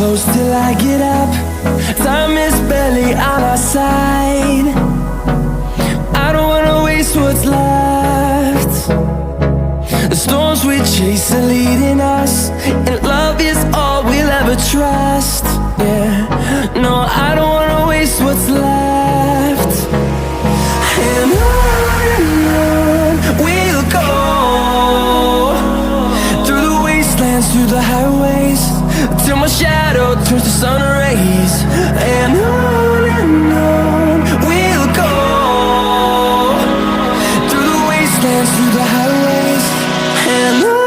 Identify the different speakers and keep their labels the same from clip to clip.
Speaker 1: close till I get up. Time is barely on our side. I don't wanna waste what's left. The storms we chase are leading us, and love is all we'll ever trust. Yeah, no, I don't wanna waste what's left. And on we'll go, through the wastelands, through the highways, till my shadow turns to sun rays. And on we'll go, through the wastelands, through the highways, and on.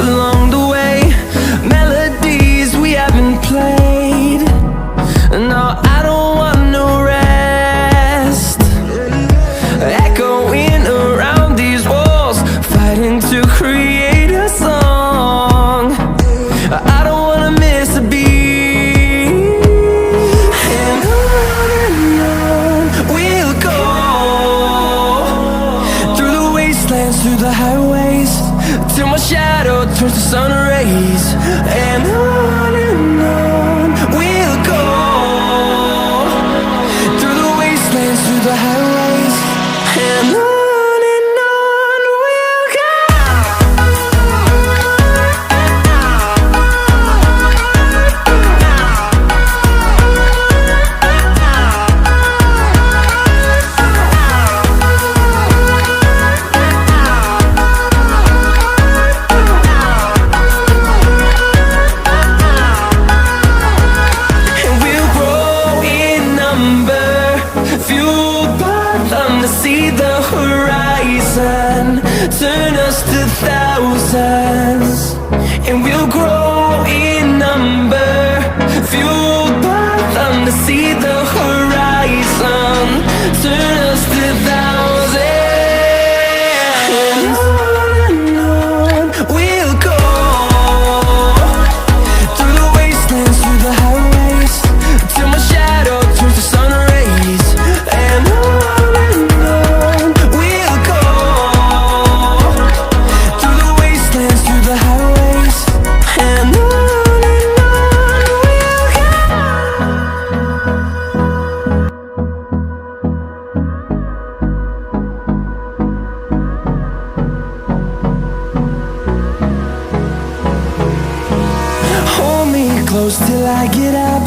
Speaker 1: Along the way, melodies we haven't played. No, I don't want no rest. Echoing around these walls, fighting to create a song. I don't wanna miss a beat. And on we'll go, through the wastelands, through the highways, till my shadow turns to sun rays. And on we'll go, through the wastelands, through the highways, and on we'll go. See the horizon turn us to thousands, and we'll grow in number, fueled by them. To see the horizon turn us to thousands, and on we'll go, through the wastelands, through the highways, till my shadow turns to sun rays. And on close till I get up.